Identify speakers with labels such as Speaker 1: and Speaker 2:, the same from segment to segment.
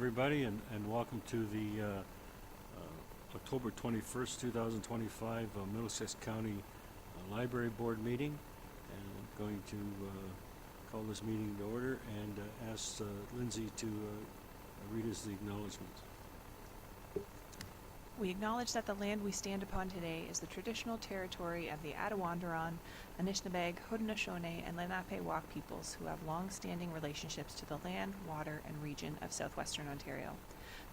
Speaker 1: everybody, and welcome to the October 21st, 2025 Middlesex County Library Board meeting. And I'm going to call this meeting to order and ask Lindsay to read us the acknowledgements.
Speaker 2: We acknowledge that the land we stand upon today is the traditional territory of the Attawandaron, Anishinaabeg, Haudenosaunee, and Lenape-Wauk peoples who have long-standing relationships to the land, water, and region of southwestern Ontario.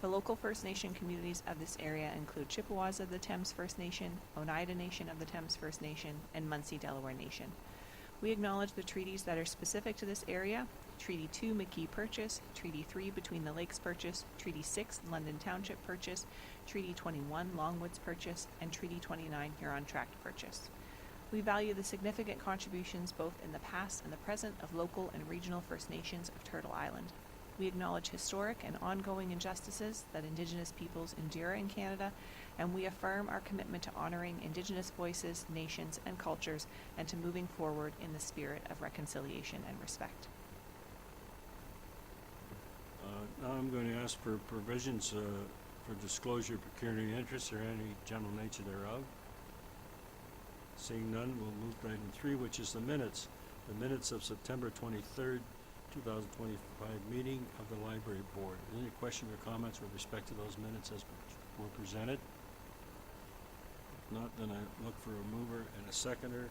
Speaker 2: The local First Nation communities of this area include Chippewas of the Thames First Nation, Oneida Nation of the Thames First Nation, and Munsee Delaware Nation. We acknowledge the treaties that are specific to this area: Treaty 2 McKee Purchase, Treaty 3 Between the Lakes Purchase, Treaty 6 London Township Purchase, Treaty 21 Longwoods Purchase, and Treaty 29 Huron Tract Purchase. We value the significant contributions both in the past and the present of local and regional First Nations of Turtle Island. We acknowledge historic and ongoing injustices that Indigenous peoples endure in Canada, and we affirm our commitment to honoring Indigenous voices, nations, and cultures, and to moving forward in the spirit of reconciliation and respect.
Speaker 1: Now I'm going to ask for provisions for disclosure of pecuniary interests or any general nature thereof. Seeing none, we'll move to item 3, which is the minutes. The minutes of September 23rd, 2025 meeting of the Library Board. Any questions or comments with respect to those minutes as were presented? If not, then I look for a mover and a seconder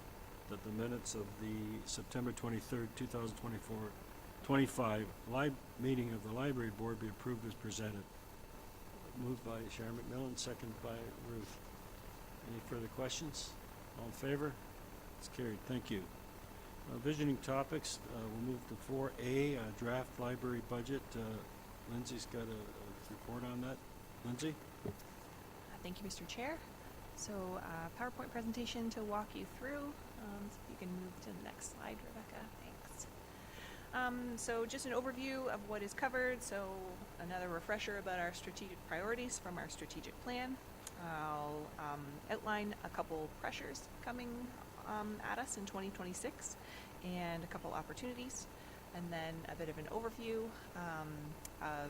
Speaker 1: that the minutes of the September 23rd, 2025 meeting of the Library Board be approved as presented. Moved by Sharon McMillan, seconded by Ruth. Any further questions? All in favor? It's carried. Thank you. Visioning topics, we'll move to 4A, draft library budget. Lindsay's got a report on that. Lindsay?
Speaker 2: Thank you, Mr. Chair. So, PowerPoint presentation to walk you through. So if you can move to the next slide, Rebecca. Thanks. So just an overview of what is covered. So another refresher about our strategic priorities from our strategic plan. I'll outline a couple pressures coming at us in 2026 and a couple opportunities, and then a bit of an overview of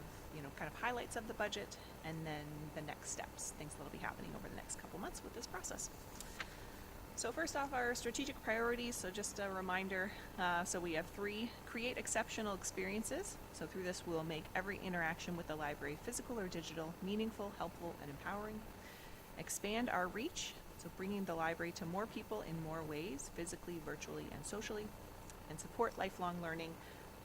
Speaker 2: kind of highlights of the budget, and then the next steps, things that'll be happening over the next couple months with this process. So first off, our strategic priorities. So just a reminder, so we have 3: create exceptional experiences. So through this, we'll make every interaction with the library, physical or digital, meaningful, helpful, and empowering. Expand our reach, so bringing the library to more people in more ways, physically, virtually, and socially. And support lifelong learning.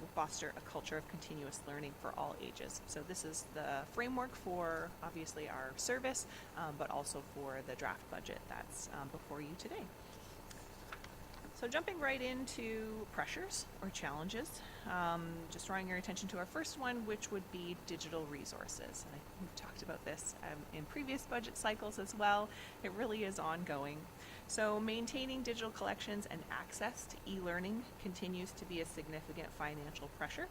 Speaker 2: We'll foster a culture of continuous learning for all ages. So this is the framework for, obviously, our service, but also for the draft budget that's before you today. So jumping right into pressures or challenges, just drawing your attention to our first one, which would be digital resources. And we've talked about this in previous budget cycles as well. It really is ongoing. So maintaining digital collections and access to e-learning continues to be a significant financial pressure.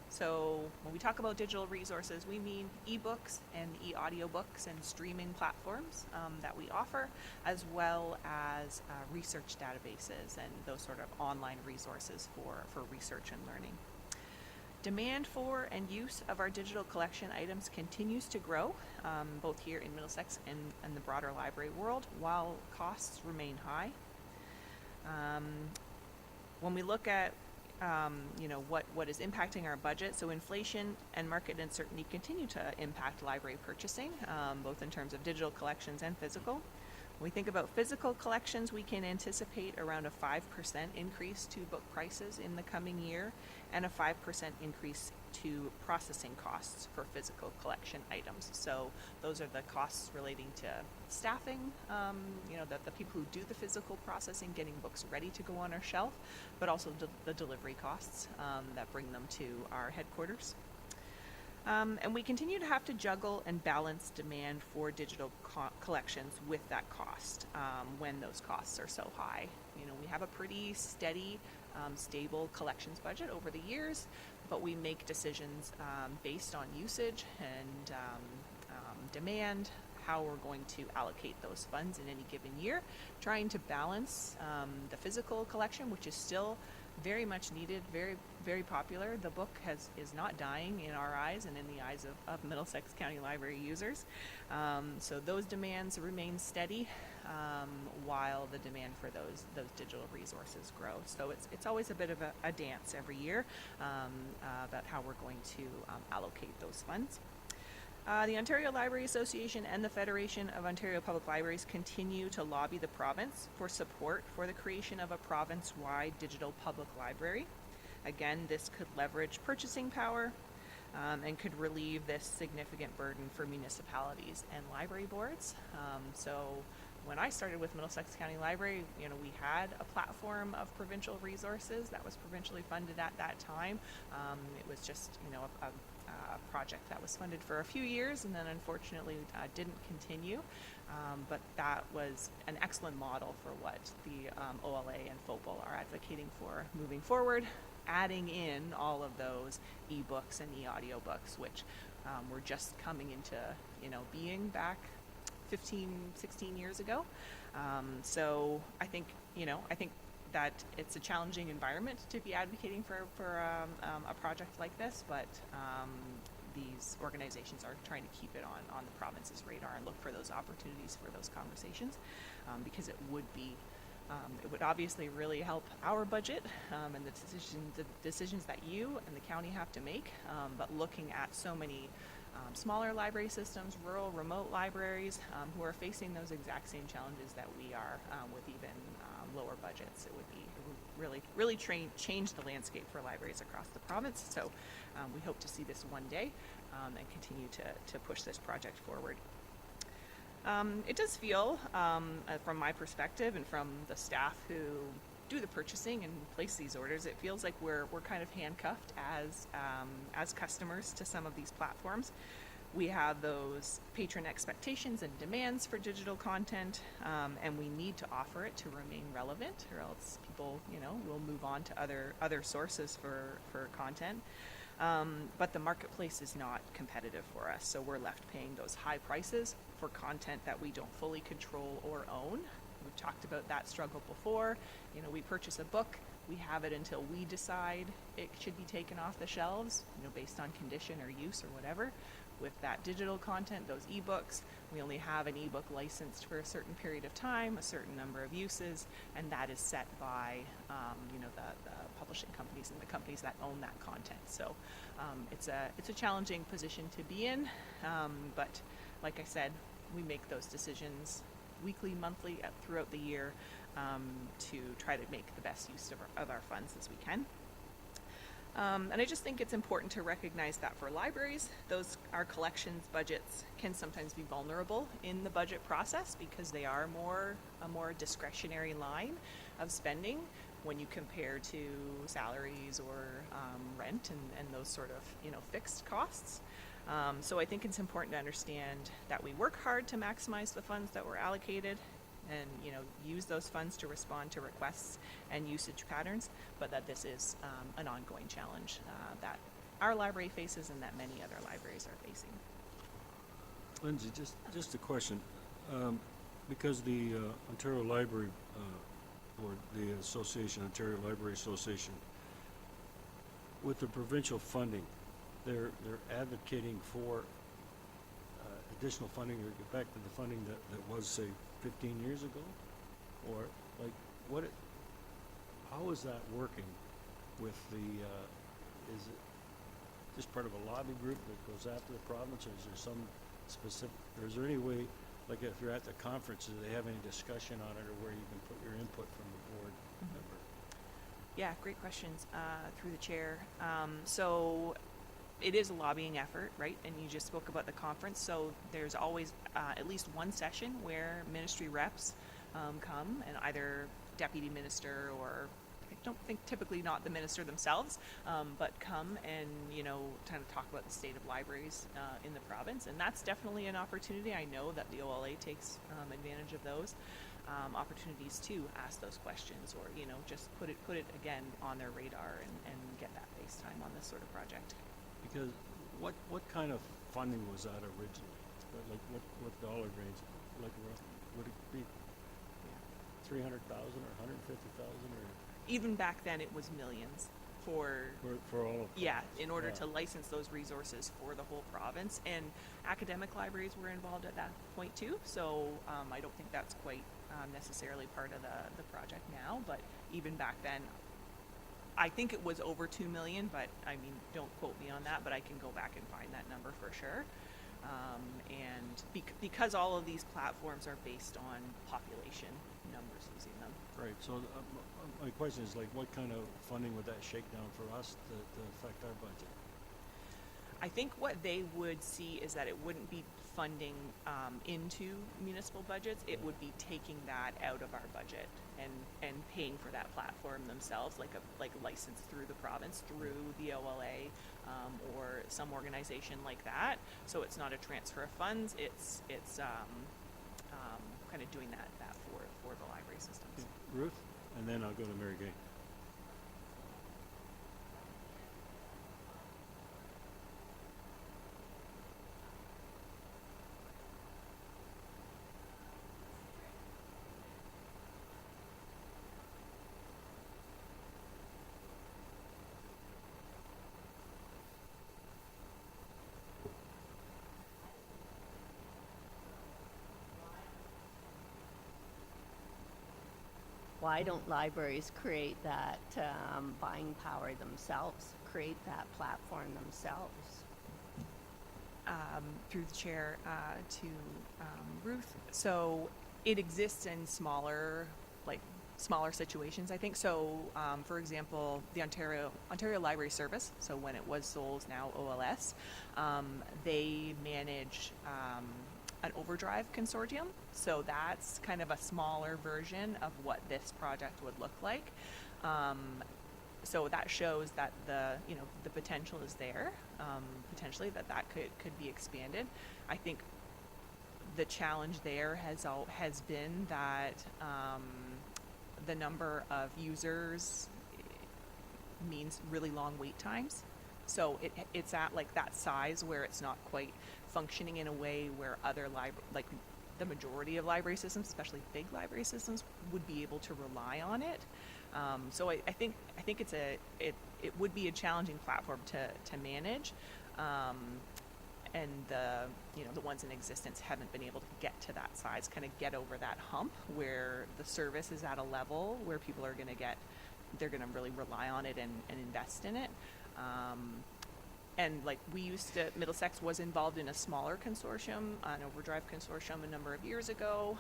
Speaker 2: So when we talk about digital resources, we mean ebooks and e-audiobooks and streaming platforms that we offer, as well as research databases and those sort of online resources for research and learning. Demand for and use of our digital collection items continues to grow, both here in Middlesex and the broader library world, while costs remain high. When we look at what is impacting our budget, so inflation and market uncertainty continue to impact library purchasing, both in terms of digital collections and physical. When we think about physical collections, we can anticipate around a 5% increase to book prices in the coming year, and a 5% increase to processing costs for physical collection items. So those are the costs relating to staffing, the people who do the physical processing, getting books ready to go on our shelf, but also the delivery costs that bring them to our headquarters. And we continue to have to juggle and balance demand for digital collections with that cost when those costs are so high. We have a pretty steady, stable collections budget over the years, but we make decisions based on usage and demand, how we're going to allocate those funds in any given year, trying to balance the physical collection, which is still very much needed, very, very popular. The book is not dying in our eyes and in the eyes of Middlesex County Library users. So those demands remain steady, while the demand for those digital resources grow. So it's always a bit of a dance every year about how we're going to allocate those funds. The Ontario Library Association and the Federation of Ontario Public Libraries continue to lobby the province for support for the creation of a province-wide digital public library. Again, this could leverage purchasing power and could relieve this significant burden for municipalities and library boards. So when I started with Middlesex County Library, we had a platform of provincial resources that was provincially funded at that time. It was just, a project that was funded for a few years and then unfortunately didn't continue. But that was an excellent model for what the OLA and FOPL are advocating for moving forward, adding in all of those e-books and e-audiobooks, which were just coming into being back 15, 16 years ago. So I think that it's a challenging environment to be advocating for a project like this, but these organizations are trying to keep it on the province's radar and look for those opportunities for those conversations, because it would obviously really help our budget and the decisions that you and the county have to make, but looking at so many smaller library systems, rural, remote libraries who are facing those exact same challenges that we are with even lower budgets. It would really change the landscape for libraries across the province. So we hope to see this one day and continue to push this project forward. It does feel, from my perspective and from the staff who do the purchasing and place these orders, it feels like we're kind of handcuffed as customers to some of these platforms. We have those patron expectations and demands for digital content, and we need to offer it to remain relevant, or else people, will move on to other sources for content. But the marketplace is not competitive for us, so we're left paying those high prices for content that we don't fully control or own. We've talked about that struggle before. We purchase a book, we have it until we decide it should be taken off the shelves, based on condition or use or whatever. With that digital content, those ebooks, we only have an ebook licensed for a certain period of time, a certain number of uses, and that is set by the publishing companies and the companies that own that content. So it's a challenging position to be in, but like I said, we make those decisions weekly, monthly, throughout the year to try to make the best use of our funds as we can. And I just think it's important to recognize that for libraries, our collections budgets can sometimes be vulnerable in the budget process because they are a more discretionary line of spending when you compare to salaries or rent and those sort of fixed costs. So I think it's important to understand that we work hard to maximize the funds that were allocated and use those funds to respond to requests and usage patterns, but that this is an ongoing challenge that our library faces and that many other libraries are facing.
Speaker 1: Lindsay, just a question, because the Ontario Library Board, the Association, Ontario Library Association, with the provincial funding, they're advocating for additional funding, or get back to the funding that was, say, 15 years ago, or how is that working with is it just part of a lobby group that goes after the province, or is there some specific, or is there any way, like if you're at the conference, do they have any discussion on it, or where you can put your input from the board member?
Speaker 2: Yeah, great questions through the chair. So it is a lobbying effort, right? And you just spoke about the conference. So there's always at least one session where ministry reps come, and either deputy minister, or I don't think typically not the minister themselves, but come and kind of talk about the state of libraries in the province. And that's definitely an opportunity. I know that the OLA takes advantage of those opportunities to ask those questions, or just put it again on their radar and get that face time on this sort of project.
Speaker 1: Because what kind of funding was that originally? Like what dollar range? Like would it be 300,000 or 150,000 or?
Speaker 2: even back then it was millions for
Speaker 1: For all of
Speaker 2: yeah, in order
Speaker 1: Yeah.
Speaker 2: to license those resources for the whole province. And academic libraries were involved at that point too, so I don't think that's quite necessarily part of the project now, but even back then, I think it was over 2 million, but I mean, don't quote me on that, but I can go back and find that number for sure. And because all of these platforms are based on population numbers using them.
Speaker 1: Right, so my question is like, what kind of funding would that shake down for us to affect our budget?
Speaker 2: I think what they would see is that it wouldn't be funding into municipal budgets. It would be taking that out of our budget and paying for that platform themselves, like a license through the province, through the OLA, or some organization like that. So it's not a transfer of funds. It's kind of doing that for the library systems.
Speaker 1: Okay. Ruth, and then I'll go to Mary Gay.
Speaker 3: Why don't libraries create that buying power themselves, create that platform themselves?
Speaker 2: Through the chair to Ruth. So it exists in smaller situations, I think. So, for example, the Ontario Library Service. So when it was sold, now OLS, they manage an overdrive consortium. So that's kind of a smaller version of what this project would look like. So that shows that the potential is there, potentially that could be expanded. I think the challenge there has been that the number of users means really long wait times. So it's at like that size where it's not quite functioning in a way where other like the majority of library systems, especially big library systems, would be able to rely on it. So I think it would be a challenging platform to manage, and the ones in existence haven't been able to get to that size, kind of get over that hump where the service is at a level where people are going to really rely on it and invest in it. And like Middlesex was involved in a smaller consortium, an overdrive consortium a number of years ago.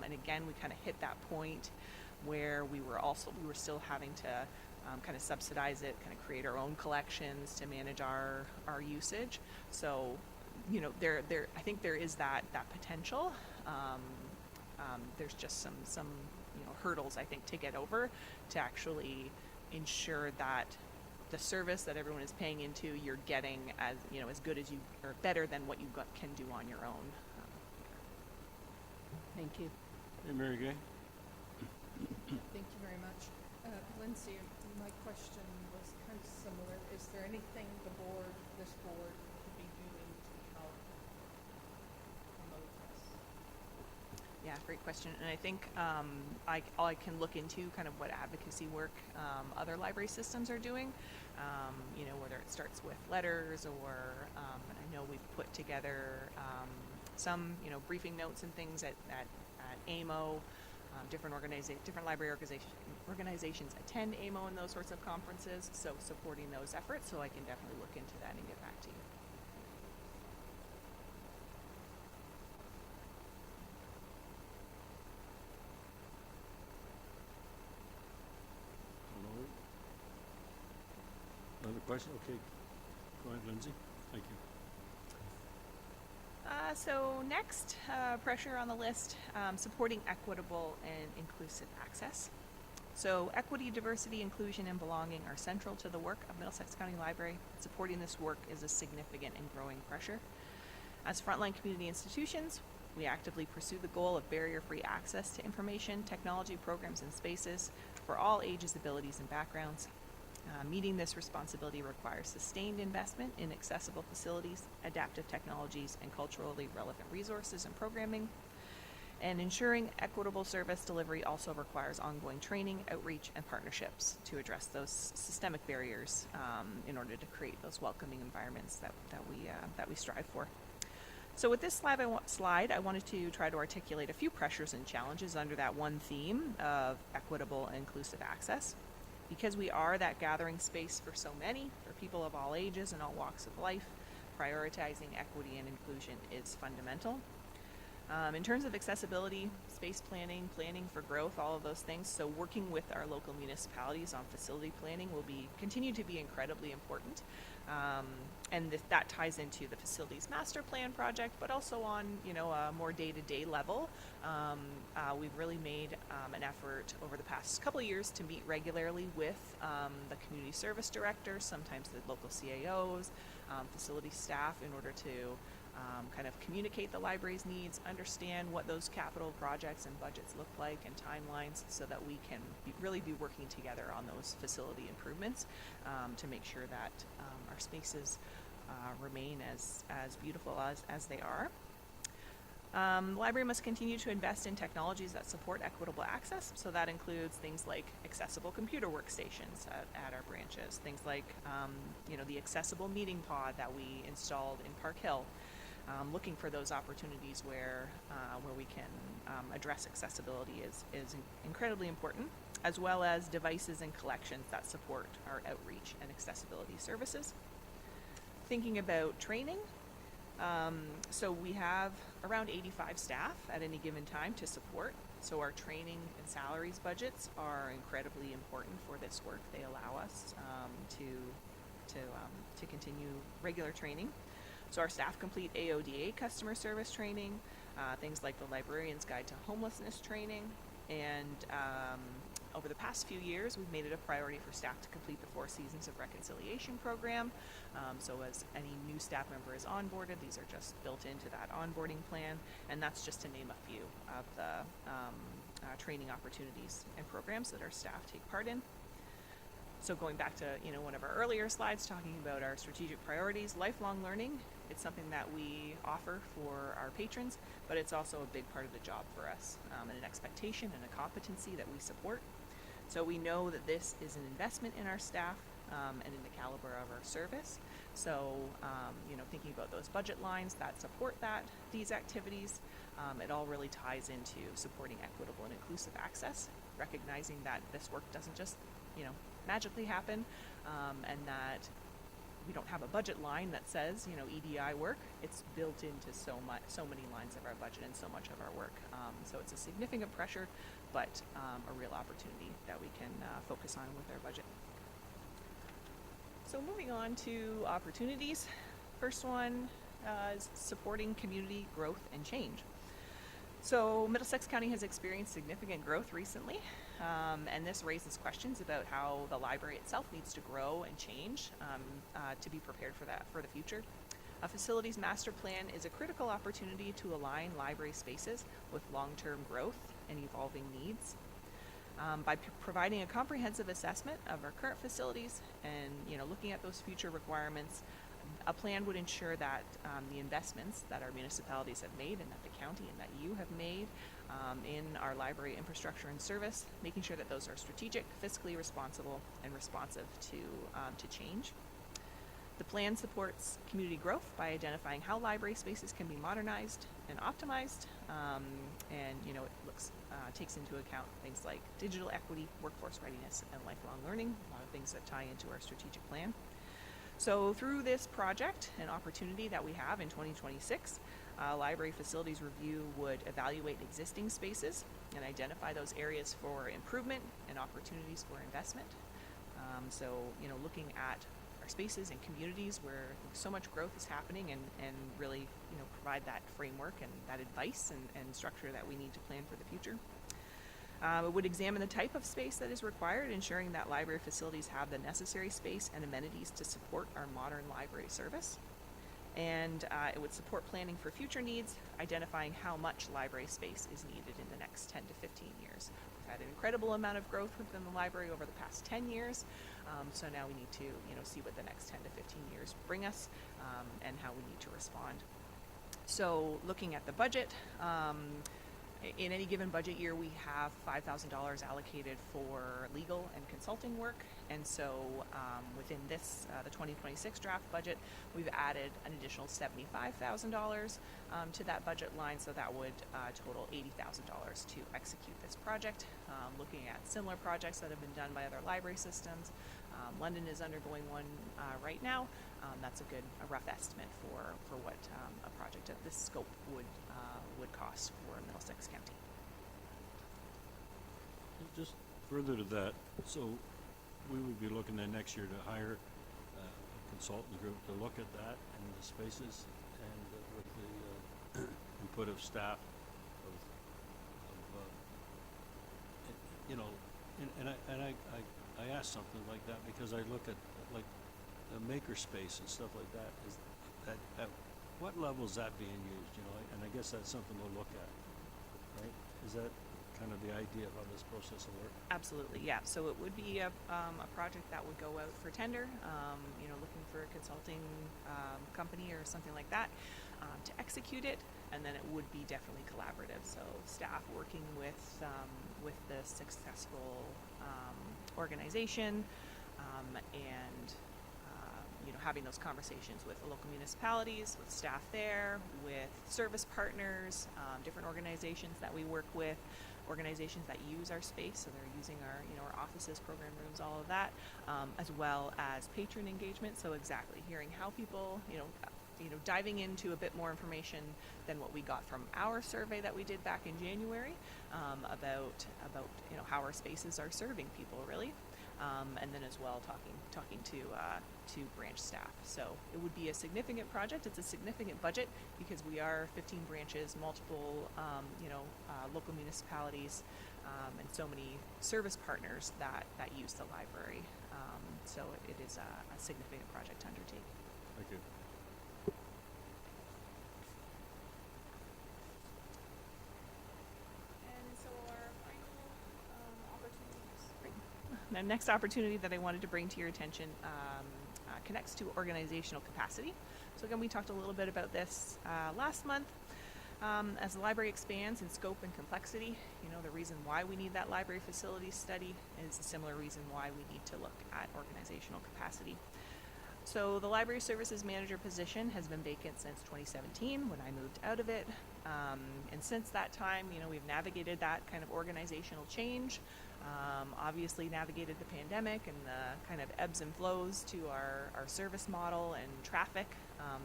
Speaker 2: And again, we kind of hit that point where we were still having to kind of subsidize it, kind of create our own collections to manage our usage. So, I think there is that potential. There's just some hurdles, I think, to get over to actually ensure that the service that everyone is paying into, you're getting as good as you, or better than what you can do on your own.
Speaker 3: Thank you.
Speaker 1: Hey, Mary Gay.
Speaker 4: Thank you very much. Lindsay, my question was kind of similar. Is there anything this board could be doing to help promote this?
Speaker 2: Yeah, great question. And I think I can look into kind of what advocacy work other library systems are doing, whether it starts with letters or I know we've put together some, briefing notes and things at AMO. Different library organizations attend AMO and those sorts of conferences, so supporting those efforts. So I can definitely look into that and get back to you.
Speaker 1: Another question? Okay. Go ahead, Lindsay. Thank you.
Speaker 2: So next, pressure on the list, supporting equitable and inclusive access. So equity, diversity, inclusion, and belonging are central to the work of Middlesex County Library. Supporting this work is a significant and growing pressure. As frontline community institutions, we actively pursue the goal of barrier-free access to information, technology, programs, and spaces for all ages, abilities, and backgrounds. Meeting this responsibility requires sustained investment in accessible facilities, adaptive technologies, and culturally relevant resources and programming. And ensuring equitable service delivery also requires ongoing training, outreach, and partnerships to address those systemic barriers in order to create those welcoming environments that we strive for. So with this slide, I wanted to try to articulate a few pressures and challenges under that one theme of equitable and inclusive access. Because we are that gathering space for so many, for people of all ages and all walks of life, prioritizing equity and inclusion is fundamental. In terms of accessibility, space planning, planning for growth, all of those things, so working with our local municipalities on facility planning will continue to be incredibly important. And that ties into the facilities master plan project, but also on a more day-to-day level. We've really made an effort over the past couple of years to meet regularly with the community service directors, sometimes the local CAOs, facility staff, in order to kind of communicate the library's needs, understand what those capital projects and budgets look like and timelines, so that we can really be working together on those facility improvements to make sure that our spaces remain as beautiful as they are. The library must continue to invest in technologies that support equitable access, so that includes things like accessible computer workstations at our branches, things like the accessible meeting pod that we installed in Park Hill. Looking for those opportunities where we can address accessibility is incredibly important, as well as devices and collections that support our outreach and accessibility services. Thinking about training, so we have around 85 staff at any given time to support. So our training and salaries budgets are incredibly important for this work. They allow us to continue regular training. So our staff complete AODA customer service training, things like the Librarian's Guide to Homelessness training, and over the past few years, we've made it a priority for staff to complete the 4 Seasons of Reconciliation program. So as any new staff member is onboarded, these are just built into that onboarding plan, and that's just to name a few of the training opportunities and programs that our staff take part in. So going back to one of our earlier slides talking about our strategic priorities, lifelong learning, it's something that we offer for our patrons, but it's also a big part of the job for us, and an expectation and a competency that we support. So we know that this is an investment in our staff and in the caliber of our service. So thinking about those budget lines that support these activities, it all really ties into supporting equitable and inclusive access, recognizing that this work doesn't just magically happen, and that we don't have a budget line that says EDI work. It's built into so many lines of our budget and so much of our work. So it's a significant pressure, but a real opportunity that we can focus on with our budget. So moving on to opportunities. First one is supporting community growth and change. So Middlesex County has experienced significant growth recently, and this raises questions about how the library itself needs to grow and change to be prepared for the future. A facilities master plan is a critical opportunity to align library spaces with long-term growth and evolving needs. By providing a comprehensive assessment of our current facilities and looking at those future requirements, a plan would ensure that the investments that our municipalities have made and that the county and that you have made in our library infrastructure and service, making sure that those are strategic, fiscally responsible, and responsive to change. The plan supports community growth by identifying how library spaces can be modernized and optimized, and it takes into account things like digital equity, workforce readiness, and lifelong learning, a lot of things that tie into our strategic plan. So through this project and opportunity that we have in 2026, Library Facilities Review would evaluate existing spaces and identify those areas for improvement and opportunities for investment. Looking at our spaces and communities where so much growth is happening, and really provide that framework and that advice and structure that we need to plan for the future. It would examine the type of space that is required, ensuring that library facilities have the necessary space and amenities to support our modern library service. And it would support planning for future needs, identifying how much library space is needed in the next 10 to 15 years. We've had an incredible amount of growth within the library over the past 10 years, so now we need to see what the next 10 to 15 years bring us, and how we need to respond. So looking at the budget, in any given budget year, we have $5,000 allocated for legal and consulting work. And so within this, the 2026 draft budget, we've added an additional $75,000 to that budget line. So that would total $80,000 to execute this project. Looking at similar projects that have been done by other library systems. London is undergoing one right now. That's a rough estimate for what a project of this scope would cost for Middlesex County.
Speaker 1: Just further to that, so we would be looking at next year to hire a consultant group to look at that and the spaces and with the input of staff of you know, and I asked something like that because I look at like the maker space and stuff like that. Is that at what level is that being used? You know, and I guess that's something to look at, right? Is that kind of the idea of how this process will work?
Speaker 2: Absolutely, yeah. So it would be a project that would go out for tender, you know, looking for a consulting company or something like that to execute it, and then it would be definitely collaborative. So staff working with the successful organization and you know, having those conversations with the local municipalities, with staff there, with service partners, different organizations that we work with, organizations that use our space, so they're using our, you know, our offices, program rooms, all of that, as well as patron engagement. So exactly hearing how people, you know, diving into a bit more information than what we got from our survey that we did back in January about you know, how our spaces are serving people really. And then as well talking to branch staff. So it would be a significant project. It's a significant budget because we are 15 branches, multiple local municipalities, and so many service partners that use the library. So it is a significant project to undertake.
Speaker 1: Thank you.
Speaker 2: And so our final opportunities. The next opportunity that I wanted to bring to your attention connects to organizational capacity. So again, we talked a little bit about this last month. As the library expands in scope and complexity, you know, the reason why we need that library facilities study is a similar reason why we need to look at organizational capacity. So the library services manager position has been vacant since 2017 when I moved out of it. And since that time, you know, we've navigated that kind of organizational change, obviously navigated the pandemic and the kind of ebbs and flows to our service model and traffic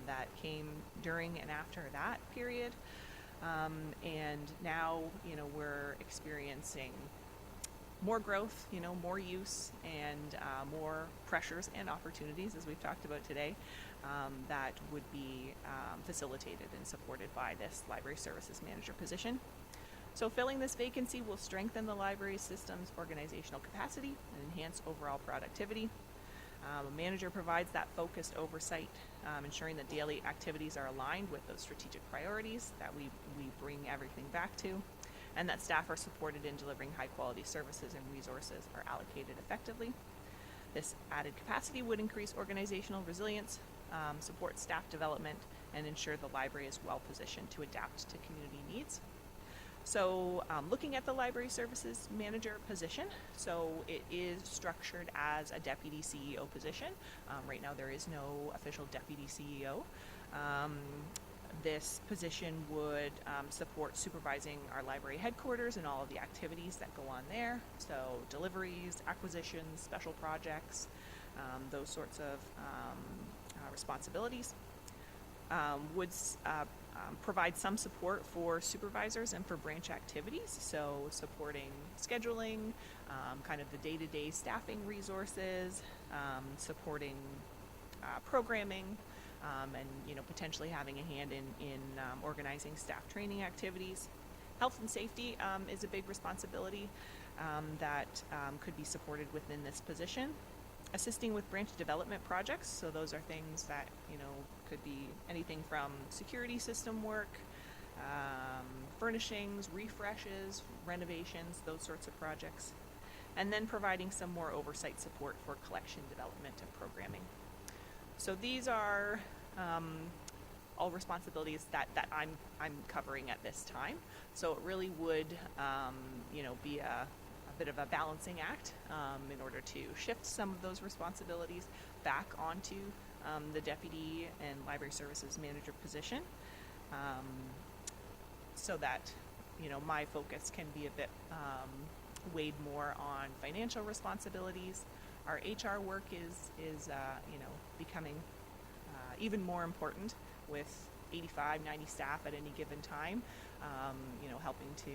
Speaker 2: that came during and after that period. And now, you know, we're experiencing more growth, you know, more use and more pressures and opportunities, as we've talked about today, that would be facilitated and supported by this library services manager position. So filling this vacancy will strengthen the library system's organizational capacity and enhance overall productivity. A manager provides that focused oversight, ensuring that daily activities are aligned with those strategic priorities that we bring everything back to, and that staff are supported in delivering high quality services and resources are allocated effectively. This added capacity would increase organizational resilience, support staff development, and ensure the library is well positioned to adapt to community needs. So looking at the library services manager position, so it is structured as a deputy CEO position. Right now there is no official deputy CEO. This position would support supervising our library headquarters and all of the activities that go on there. So deliveries, acquisitions, special projects, those sorts of responsibilities. Would provide some support for supervisors and for branch activities, so supporting scheduling, kind of the day-to-day staffing resources, supporting programming, and, you know, potentially having a hand in organizing staff training activities. Health and safety is a big responsibility that could be supported within this position. Assisting with branch development projects, so those are things that, you know, could be anything from security system work, furnishings, refreshes, renovations, those sorts of projects. And then providing some more oversight support for collection development and programming. So these are all responsibilities that I'm covering at this time. So it really would, be a bit of a balancing act in order to shift some of those responsibilities back onto the deputy and library services manager position, so that my focus can be a bit weighed more on financial responsibilities. Our HR work is becoming even more important with 85, 90 staff at any given time. Helping to,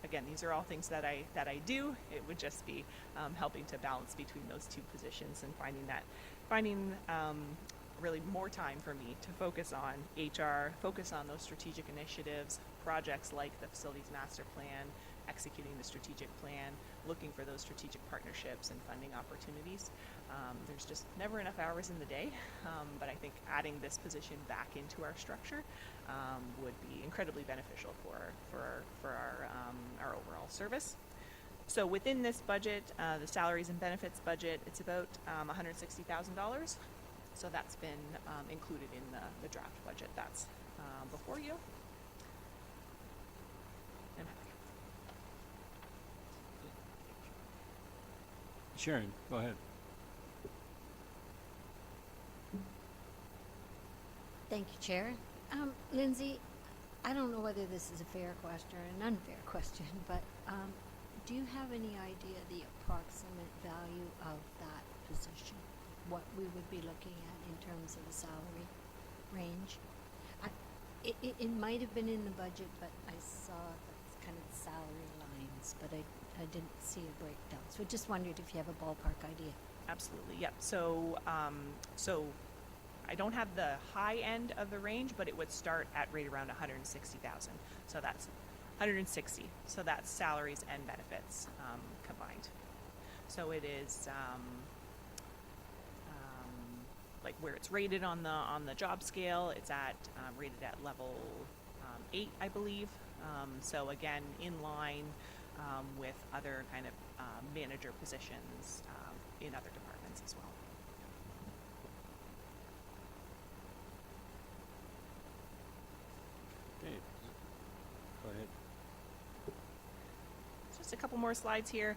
Speaker 2: again, these are all things that I do. It would just be helping to balance between those two positions and finding really more time for me to focus on HR, focus on those strategic initiatives, projects like the facilities master plan, executing the strategic plan, looking for those strategic partnerships and funding opportunities. There's just never enough hours in the day, but I think adding this position back into our structure would be incredibly beneficial for our overall service. So within this budget, the salaries and benefits budget, it's about $160,000. So that's been included in the draft budget that's before you. And
Speaker 1: Sharon, go ahead.
Speaker 5: Thank you, Chair. Lindsay, I don't know whether this is a fair question or an unfair question, but do you have any idea the approximate value of that position? What we would be looking at in terms of the salary range? It might have been in the budget, but I saw the kind of salary lines, but I didn't see a breakdown. So I just wondered if you have a ballpark idea.
Speaker 2: absolutely, yep. So I don't have the high end of the range, but it would start at right around 160,000. So that's 160. So that's salaries and benefits combined. So it is like where it's rated on the job scale. It's at rated at level 8, I believe. So again, in line with other kind of manager positions in other departments as well.
Speaker 1: Okay. Go ahead.
Speaker 2: Just a couple more slides here.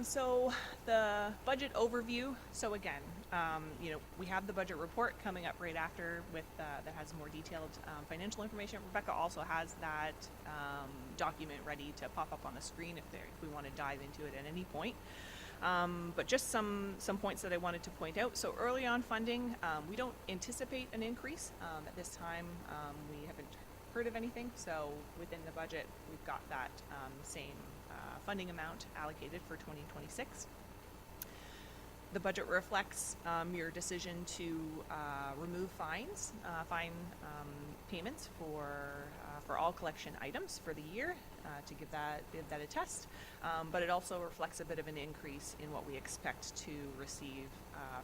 Speaker 2: So the budget overview. So again, we have the budget report coming up right after with that has more detailed financial information. Rebecca also has that document ready to pop up on the screen if we want to dive into it at any point. But just some points that I wanted to point out. So early on funding, we don't anticipate an increase at this time. We haven't heard of anything. So within the budget, we've got that same funding amount allocated for 2026. The budget reflects your decision to remove fine payments for all collection items for the year to give that a test, but it also reflects a bit of an increase in what we expect to receive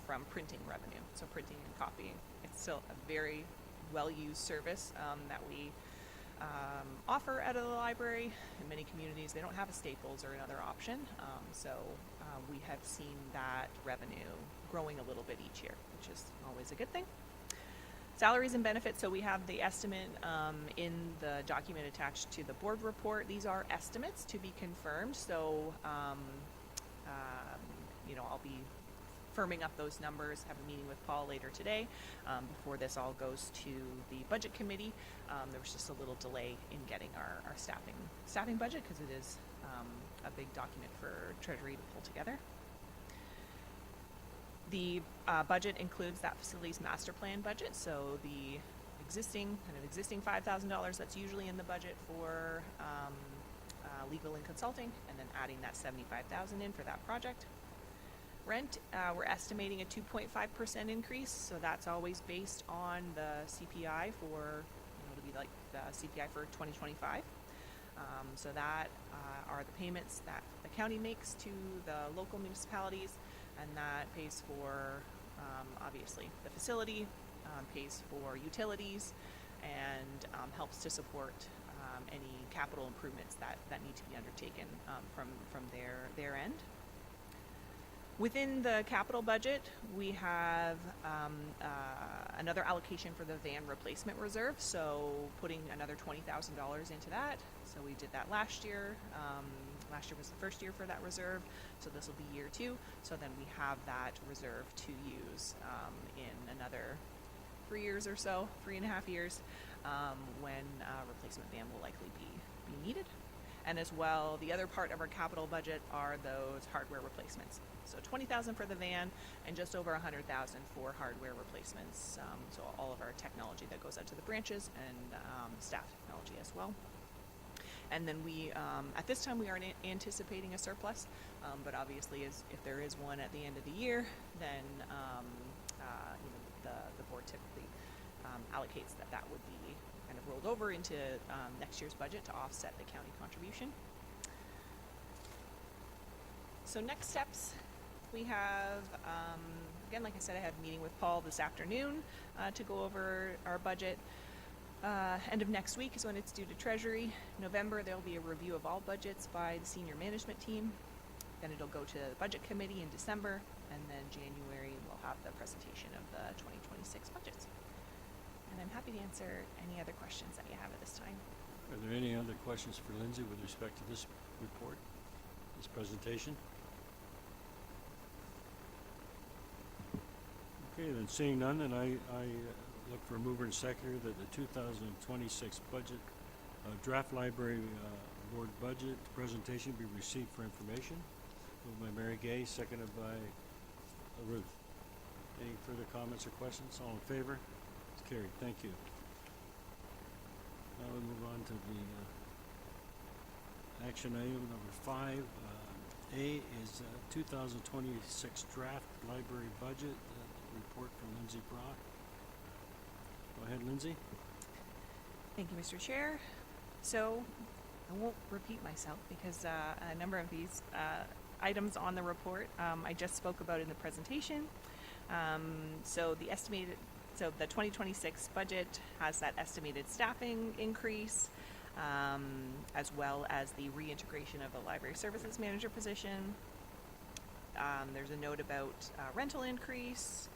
Speaker 2: from printing revenue. So printing and copying, it's still a very well-used service that we offer out of the library. In many communities, they don't have a Staples or another option, so we have seen that revenue growing a little bit each year, which is always a good thing. Salaries and benefits, so we have the estimate in the document attached to the board report. These are estimates to be confirmed, so I'll be firming up those numbers, have a meeting with Paul later today before this all goes to the budget committee. There was just a little delay in getting our staffing budget because it is a big document for Treasury to pull together. The budget includes that facilities master plan budget, so the existing $5,000 that's usually in the budget for legal and consulting, and then adding that $75,000 in for that project. Rent, we're estimating a 2.5% increase, so that's always based on the CPI for, it'll be like the CPI for 2025. So that are the payments that the county makes to the local municipalities, and that pays for, obviously, the facility, pays for utilities, and helps to support any capital improvements that need to be undertaken from their end. Within the capital budget, we have another allocation for the van replacement reserve, so putting another $20,000 into that. So we did that last year. Last year was the first year for that reserve, so this will be year 2. So then we have that reserve to use in another 3 years or so, 3.5 years, when replacement van will likely be needed. And as well, the other part of our capital budget are those hardware replacements. So $20,000 for the van and just over $100,000 for hardware replacements. So all of our technology that goes out to the branches and staff technology as well. And then we, at this time, we aren't anticipating a surplus, but obviously, if there is one at the end of the year, then the board typically allocates that would be kind of rolled over into next year's budget to offset the county contribution. So next steps, we have, again, like I said, I had a meeting with Paul this afternoon to go over our budget. End of next week is when it's due to Treasury. November, there'll be a review of all budgets by the senior management team. Then it'll go to the budget committee in December, and then January we'll have the presentation of the 2026 budgets. And I'm happy to answer any other questions that you have at this time.
Speaker 1: Are there any other questions for Lindsay with respect to this report, this presentation? Okay, then seeing none, then I look for a mover and seconder that the 2026 budget, draft library board budget presentation be received for information. Moved by Mary Gay, seconded by Ruth. Any further comments or questions? All in favor? It's carried. Thank you. Now we move on to the action item number 5. A is 2026 draft library budget. Report from Lindsay Brock. Go ahead, Lindsay.
Speaker 2: Thank you, Mr. Chair. So I won't repeat myself because a number of these items on the report I just spoke about in the presentation. So the 2026 budget has that estimated staffing increase, as well as the reintegration of the library services manager position. There's a note about rental increase,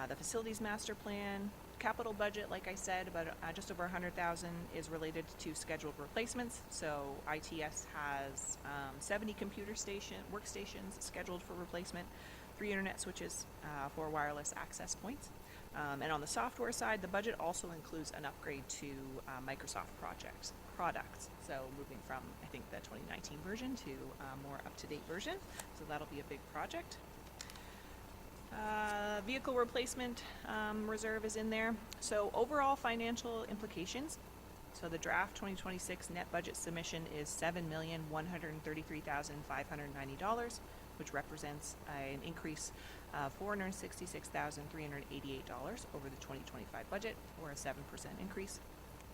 Speaker 2: the facilities master plan, capital budget, like I said, about just over $100,000 is related to scheduled replacements. So ITS has 70 computer workstations scheduled for replacement, 3 internet switches, 4 wireless access points. And on the software side, the budget also includes an upgrade to Microsoft products. So moving from, I think, the 2019 version to a more up-to-date version. So that'll be a big project. Vehicle replacement reserve is in there. So overall financial implications. So the draft 2026 net budget submission is $7,133,590, which represents an increase of $466,388 over the 2025 budget, or a 7% increase.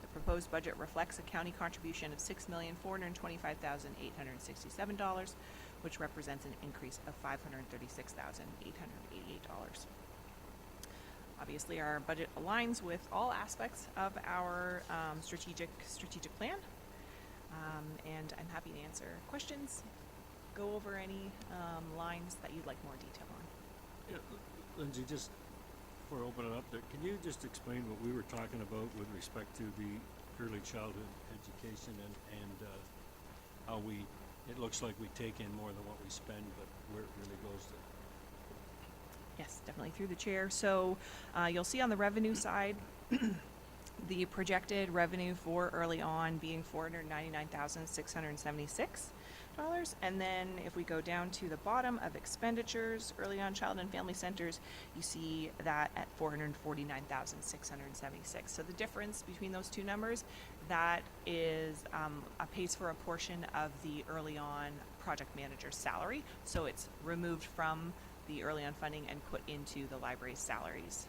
Speaker 2: The proposed budget reflects a county contribution of $6,425,867, which represents an increase of $536,888. Obviously, our budget aligns with all aspects of our strategic plan, and I'm happy to answer questions, go over any lines that you'd like more detail on.
Speaker 1: Yeah, Lindsay, just before I open it up there, can you just explain what we were talking about with respect to the early childhood education and how it looks like we take in more than what we spend, but where it really goes to?
Speaker 2: Yes, definitely through the chair. So you'll see on the revenue side, the projected revenue for early on being $499,676. And then if we go down to the bottom of expenditures, early on child and family centers, you see that at $449,676. So the difference between those two numbers, that is pays for a portion of the early on project manager's salary. So it's removed from the early on funding and put into the library's salaries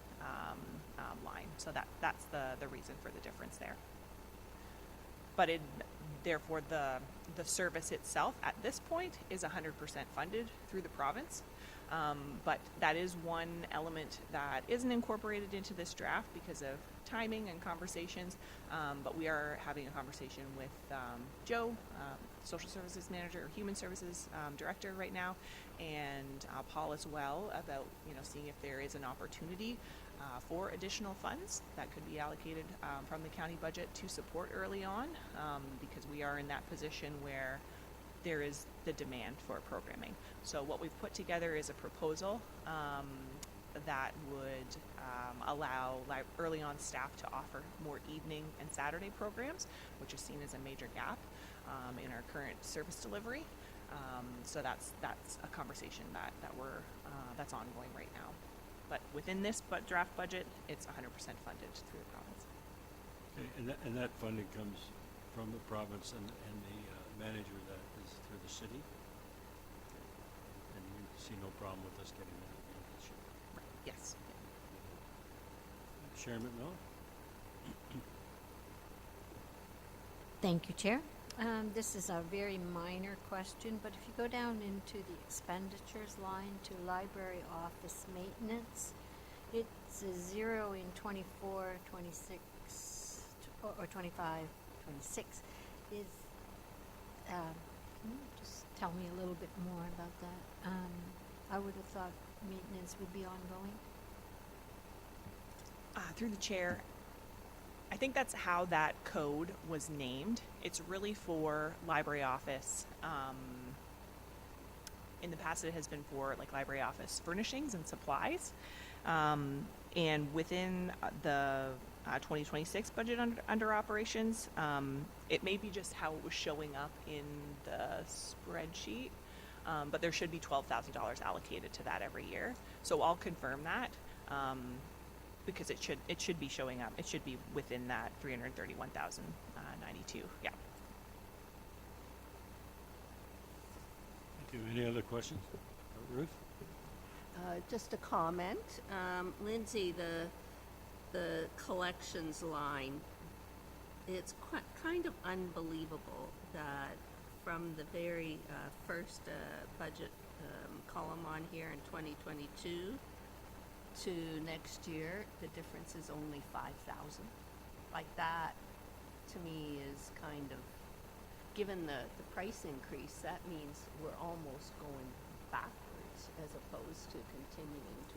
Speaker 2: line. So that's the reason for the difference there. But therefore, the service itself at this point is 100% funded through the province. But that is one element that isn't incorporated into this draft because of timing and conversations. But we are having a conversation with Joe, Social Services Manager or Human Services Director right now, and Paul as well about seeing if there is an opportunity for additional funds that could be allocated from the county budget to support early on, because we are in that position where there is the demand for programming. So what we've put together is a proposal that would allow early on staff to offer more evening and Saturday programs, which is seen as a major gap in our current service delivery. So that's a conversation that we're that's ongoing right now. But within this draft budget, it's 100% funded through the province.
Speaker 1: Okay, and that funding comes from the province and the manager that is through the city? And you see no problem with us getting that in this year?
Speaker 2: Right. Yes.
Speaker 1: Sharon McMillan?
Speaker 5: Thank you, Chair. This is a very minor question, but if you go down into the expenditures line to library office maintenance, it's a 0 in 24, 26, or 25, 26. Can you just tell me a little bit more about that? I would have thought maintenance would be ongoing.
Speaker 2: Through the chair, I think that's how that code was named. It's really for library office. In the past, it has been for library office furnishings and supplies. And within the 2026 budget under operations, it may be just how it was showing up in the spreadsheet, but there should be $12,000 allocated to that every year. So I'll confirm that. Because it should be showing up. It should be within that 331,092. Yeah.
Speaker 1: Thank you. Any other questions? Ruth?
Speaker 3: Just a comment. Lindsay, the collections line, it's kind of unbelievable that from the very first budget column on here in 2022 to next year, the difference is only 5,000. Like that, to me, is kind of, given the price increase, that means we're almost going backwards as opposed to continuing to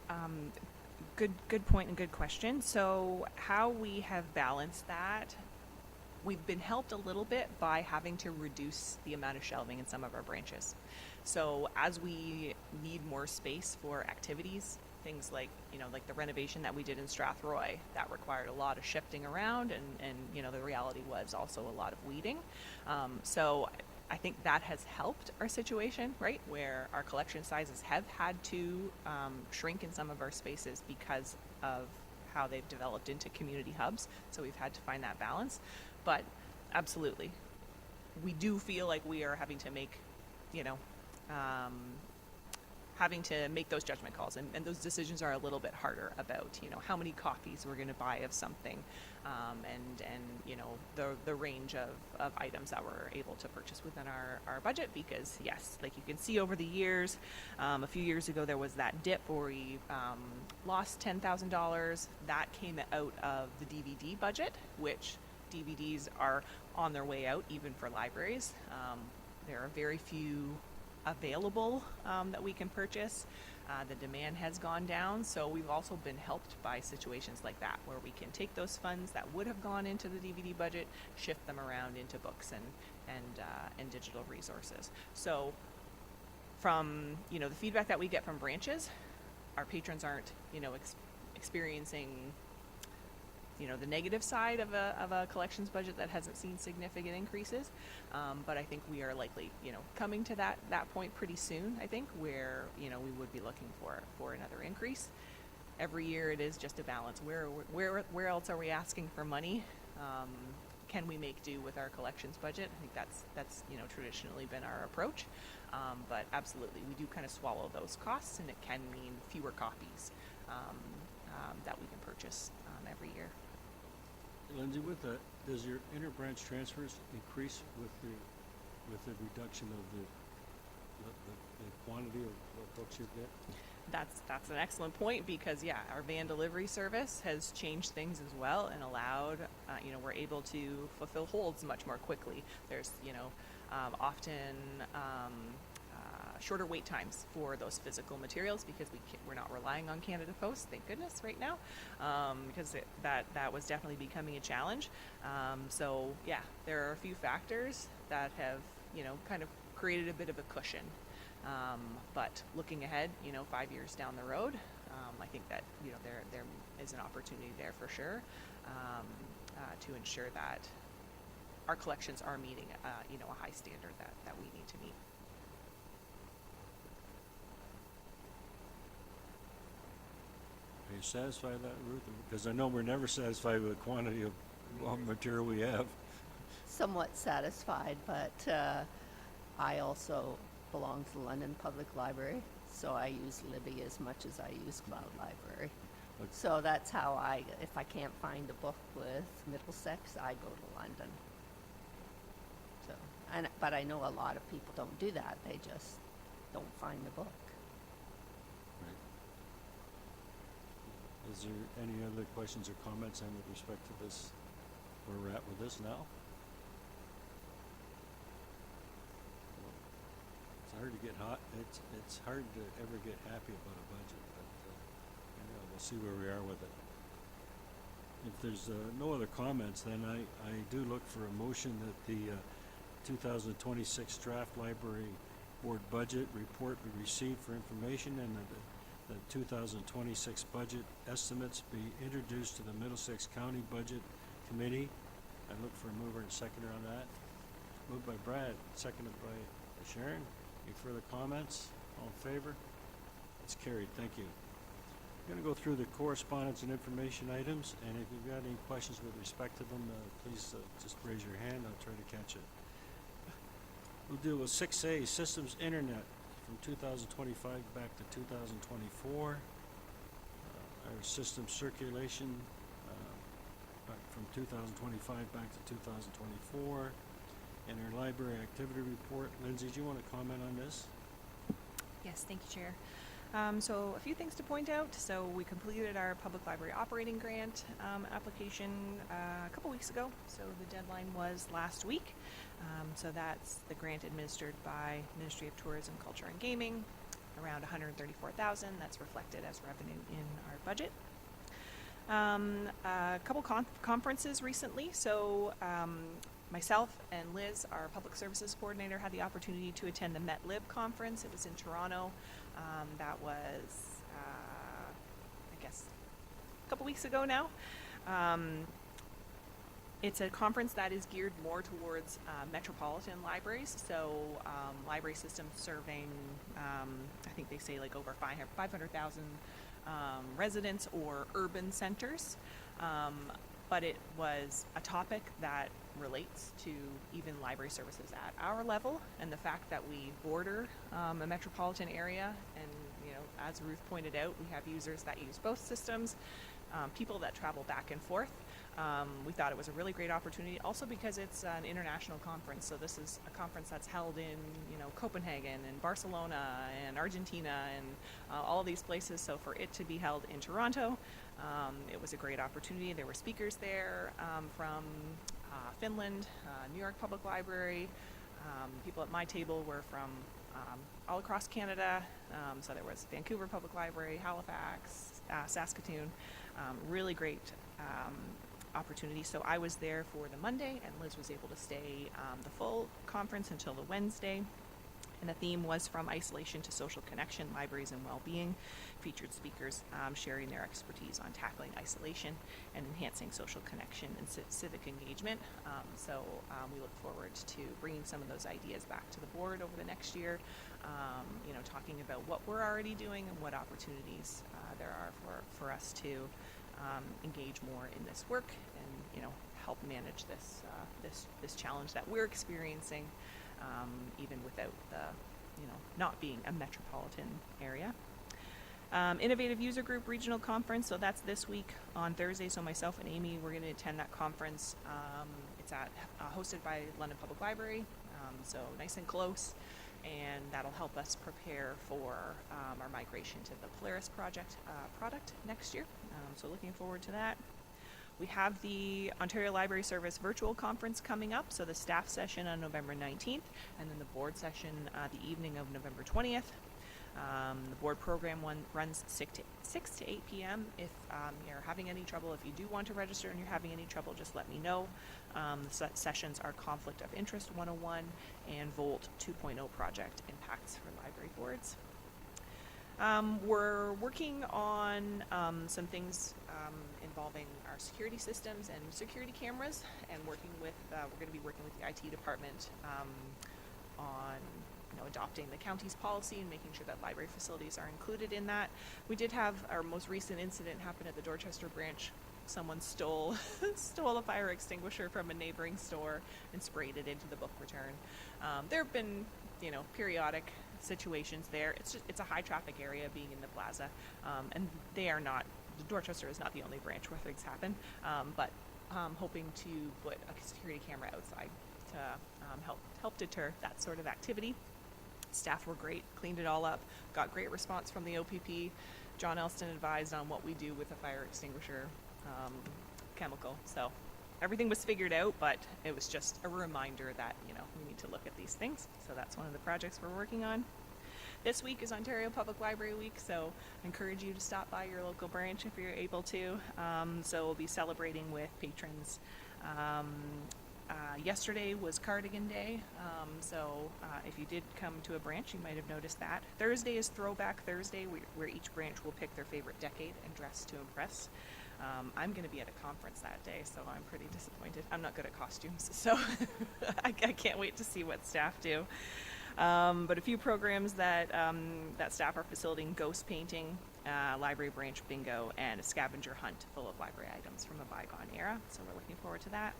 Speaker 3: advance.
Speaker 2: Good point and good question. So how we have balanced that, we've been helped a little bit by having to reduce the amount of shelving in some of our branches. So as we need more space for activities, things like the renovation that we did in Strathroy, that required a lot of shifting around, and the reality was also a lot of weeding. So I think that has helped our situation, right, where our collection sizes have had to shrink in some of our spaces because of how they've developed into community hubs. So we've had to find that balance. But absolutely, we do feel like we are having to make, those judgment calls, and those decisions are a little bit harder about, how many copies we're going to buy of something, and the range of items that we're able to purchase within our budget. Because yes, like you can see over the years, a few years ago there was that dip where we lost $10,000. That came out of the DVD budget, which DVDs are on their way out even for libraries. There are very few available that we can purchase. The demand has gone down, so we've also been helped by situations like that, where we can take those funds that would have gone into the DVD budget, shift them around into books and digital resources. So from the feedback that we get from branches, our patrons aren't experiencing the negative side of a collections budget that hasn't seen significant increases. But I think we are likely, coming to that point pretty soon, I think, where, we would be looking for another increase. Every year it is just a balance. Where else are we asking for money? Can we make do with our collections budget? I think that's traditionally been our approach. But absolutely, we do kind of swallow those costs, and it can mean fewer copies that we can purchase every year.
Speaker 1: Lindsay, with that, does your interbranch transfers increase with the reduction of the the quantity of what books you get?
Speaker 2: That's an excellent point because yeah, our van delivery service has changed things as well and allowed, we're able to fulfill holds much more quickly. There's, often shorter wait times for those physical materials because we're not relying on Canada Post, thank goodness, right now, because that was definitely becoming a challenge. So yeah, there are a few factors that have, kind of created a bit of a cushion. But looking ahead, 5 years down the road, I think that, there is an opportunity there for sure, to ensure that our collections are meeting, a high standard that we need to meet.
Speaker 1: Are you satisfied with that, Ruth? Because I know we're never satisfied with the quantity of material we have.
Speaker 3: Somewhat satisfied, but I also belong to the London Public Library, so I use Libby as much as I use Cloud Library.
Speaker 1: Okay.
Speaker 3: So that's how if I can't find a book with Middlesex, I go to London. So, but I know a lot of people don't do that. They just don't find the book.
Speaker 1: Right. Is there any other questions or comments with respect to this, where we're at with this now? It's hard to get hot. It's hard to ever get happy about a budget, but we'll see where we are with it. If there's no other comments, then I do look for a motion that the 2026 draft library board budget report be received for information and that the 2026 budget estimates be introduced to the Middlesex County Budget Committee. I look for a mover and seconder on that. Moved by Brad, seconded by Sharon. Any further comments? All in favor? It's carried. Thank you. I'm going to go through the correspondence and information items, and if you've got any questions with respect to them, please just raise your hand. I'll try to catch it. We'll deal with 6A, Systems Internet, from 2025 back to 2024. Our system circulation from 2025 back to 2024. And our library activity report. Lindsay, do you want to comment on this?
Speaker 2: Yes, thank you, Chair. So a few things to point out. So we completed our public library operating grant application a couple weeks ago. So the deadline was last week. So that's the grant administered by Ministry of Tourism, Culture and Gaming, around $134,000. That's reflected as revenue in our budget. A couple conferences recently. So myself and Liz, our public services coordinator, had the opportunity to attend the MetLib conference. It was in Toronto. That was, I guess, a couple weeks ago now. It's a conference that is geared more towards metropolitan libraries, so library systems serving, I think they say like over 500,000 residents or urban centers. But it was a topic that relates to even library services at our level, and the fact that we border a metropolitan area, and as Ruth pointed out, we have users that use both systems, people that travel back and forth. We thought it was a really great opportunity, also because it's an international conference. So this is a conference that's held in, Copenhagen and Barcelona and Argentina and all of these places. So for it to be held in Toronto, it was a great opportunity. There were speakers there from Finland, New York Public Library. People at my table were from all across Canada. So there was Vancouver Public Library, Halifax, Saskatoon. Really great opportunity. So I was there for the Monday, and Liz was able to stay the full conference until the Wednesday. And the theme was From Isolation to Social Connection, Libraries and Wellbeing. Featured speakers sharing their expertise on tackling isolation and enhancing social connection and civic engagement. So we look forward to bringing some of those ideas back to the board over the next year, talking about what we're already doing and what opportunities there are for us to engage more in this work and, help manage this challenge that we're experiencing, even without the, not being a metropolitan area. Innovative User Group Regional Conference, so that's this week on Thursday. So myself and Amy, we're going to attend that conference. It's hosted by London Public Library, so nice and close. and that'll help us prepare for our migration to the Polaris project product next year. So looking forward to that. We have the Ontario Library Service virtual conference coming up, so the staff session on November 19th, and then the board session the evening of November 20th. The board program runs 6 to 8 p.m. If you're having any trouble, if you do want to register and you're having any trouble, just let me know. The sessions are Conflict of Interest 101 and Volt 2.0 Project Impacts for Library Boards. We're working on some things involving our security systems and security cameras, and working with we're going to be working with the IT department on adopting the county's policy and making sure that library facilities are included in that. We did have our most recent incident happen at the Dorchester branch. Someone stole a fire extinguisher from a neighboring store and sprayed it into the book return. There have been periodic situations there. It's a high traffic area, being in the plaza, and Dorchester is not the only branch where things happen, but hoping to put a security camera outside to help deter that sort of activity. Staff were great, cleaned it all up, got great response from the OPP. John Elston advised on what we do with a fire extinguisher chemical. So everything was figured out, but it was just a reminder that we need to look at these things. So that's one of the projects we're working on. This week is Ontario Public Library Week, so I encourage you to stop by your local branch if you're able to. So we'll be celebrating with patrons. Yesterday was Cardigan Day, so if you did come to a branch, you might have noticed that. Thursday is Throwback Thursday, where each branch will pick their favorite decade and dress to impress. I'm going to be at a conference that day, so I'm pretty disappointed. I'm not good at costumes, so I can't wait to see what staff do. But a few programs that staff are facilitating: ghost painting, library branch bingo, and a scavenger hunt full of library items from a bygone era. So we're looking forward to that.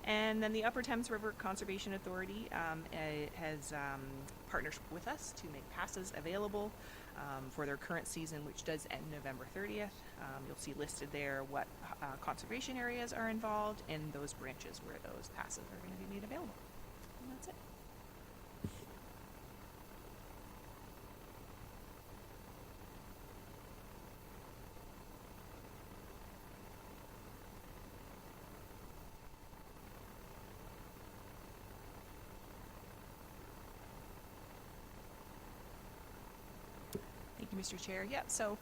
Speaker 2: And then the Upper Thames River Conservation Authority has partnered with us to make passes available for their current season, which does end November 30th. You'll see listed there what conservation areas are involved and those branches where those passes are going to be made available. And that's it. Thank you, Mr. Chair. Yeah, so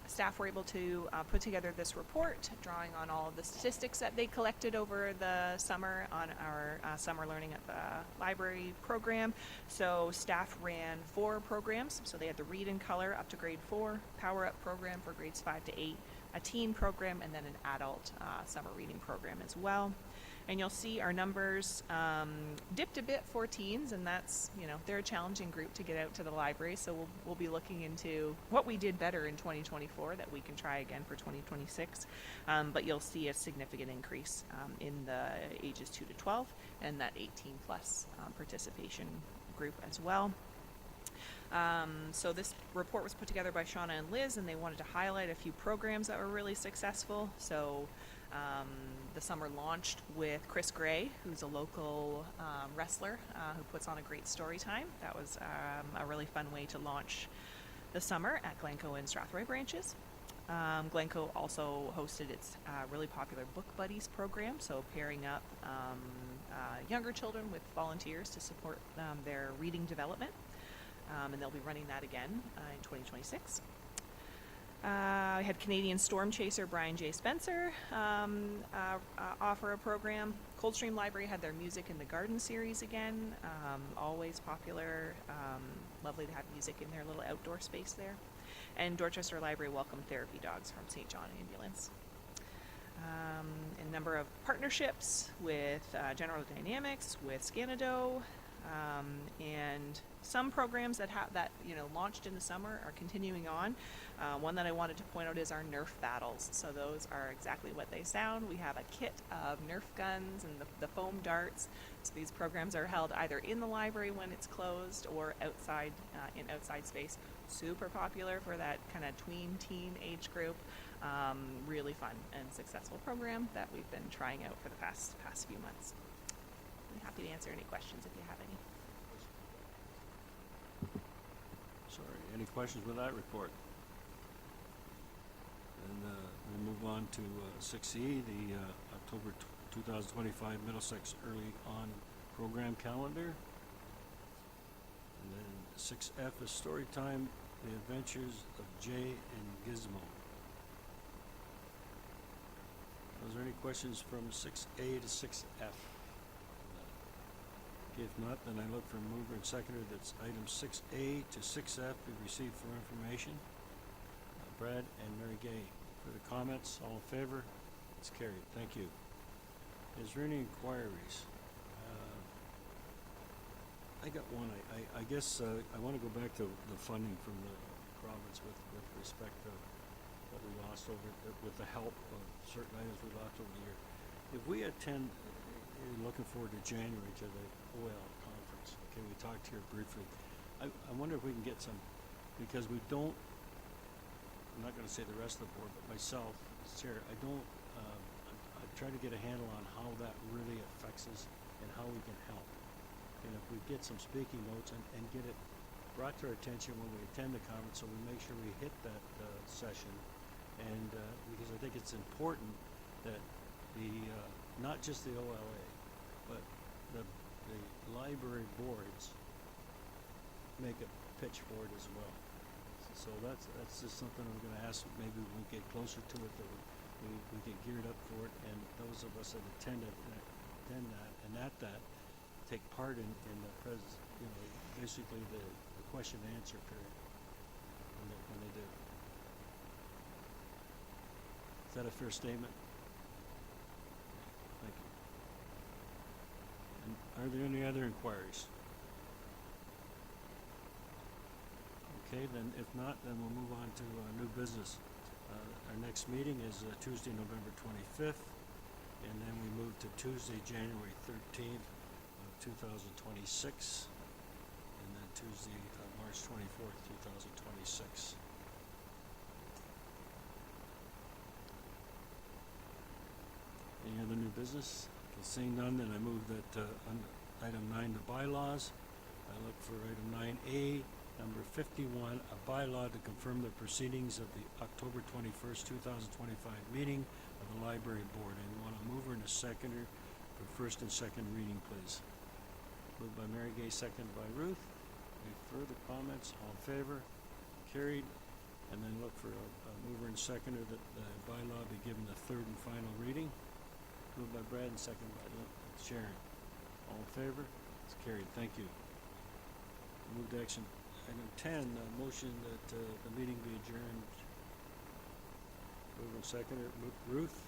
Speaker 2: staff were able to put together this report drawing on all of the statistics that they collected over the summer on our summer learning at the library program. So staff ran 4 programs. So they had the Read in Color up to grade 4, Power Up program for grades 5 to 8, a teen program, and then an adult summer reading program as well. And you'll see our numbers dipped a bit for teens, and that's, they're a challenging group to get out to the library, so we'll be looking into what we did better in 2024 that we can try again for 2026. But you'll see a significant increase in the ages 2 to 12 and that 18 plus participation group as well. So this report was put together by Shauna and Liz, and they wanted to highlight a few programs that were really successful. So the summer launched with Chris Gray, who's a local wrestler who puts on a great story time. That was a really fun way to launch the summer at Glencoe and Strathroy branches. Glencoe also hosted its really popular Book Buddies program, so pairing up younger children with volunteers to support their reading development. And they'll be running that again in 2026. We had Canadian storm chaser Brian J. Spencer offer a program. Coldstream Library had their Music in the Garden series again. Always popular. Lovely to have music in their little outdoor space there. And Dorchester Library welcomed therapy dogs from St. John Ambulance. A number of partnerships with General Dynamics, with Scanado, and some programs that launched in the summer are continuing on. One that I wanted to point out is our Nerf battles. So those are exactly what they sound. We have a kit of Nerf guns and the foam darts. So these programs are held either in the library when it's closed or outside in outside space. Super popular for that kind of tween teen age group. Really fun and successful program that we've been trying out for the past few months. I'm happy to answer any questions if you have any.
Speaker 1: Sorry, any questions with that report? And we move on to 6E, the October 2025 Middlesex Early On Program Calendar. And then 6F is story time, The Adventures of Jay and Gizmo. Was there any questions from 6A to 6F? If not, then I look for mover and seconder. That's items 6A to 6F be received for information. Brad and Mary Gay. For the comments, all in favor? It's carried. Thank you. Is there any inquiries? I got one. I guess I want to go back to the funding from the province with respect to what we lost over, with the help of certain items we lost over the year. If we attend, looking forward to January to the OL conference, okay, we talked here briefly. I wonder if we can get some, because we don't, I'm not going to say the rest of the board, but myself as chair, I try to get a handle on how that really affects us and how we can help. And if we get some speaking notes and get it brought to our attention when we attend the conference, so we make sure we hit that session. And because I think it's important that the, not just the OLA, but the library boards make a pitch for it as well. So that's just something I'm going to ask. Maybe when we get closer to it, that we get geared up for it, and those of us that attend that and at that take part in the basically the question and answer period when they do. Is that a fair statement? Thank you. And are there any other inquiries? Okay, then if not, then we'll move on to new business. Our next meeting is Tuesday, November 25th, and then we move to Tuesday, January 13th of 2026, and then Tuesday, March 24th, 2026. Any other new business? Okay, seeing none, then I move that item 9, the bylaws. I look for item 9A, number 51, a bylaw to confirm the proceedings of the October 21st, 2025 meeting of the Library Board. And want a mover and a seconder for first and second reading, please. Moved by Mary Gay, seconded by Ruth. Any further comments? All in favor? Carried. And then look for a mover and seconder that the bylaw be given the third and final reading. Moved by Brad and seconded by Sharon. All in favor? It's carried. Thank you. Move to action. Item 10, motion that the meeting be adjourned. Move and seconded. Ruth?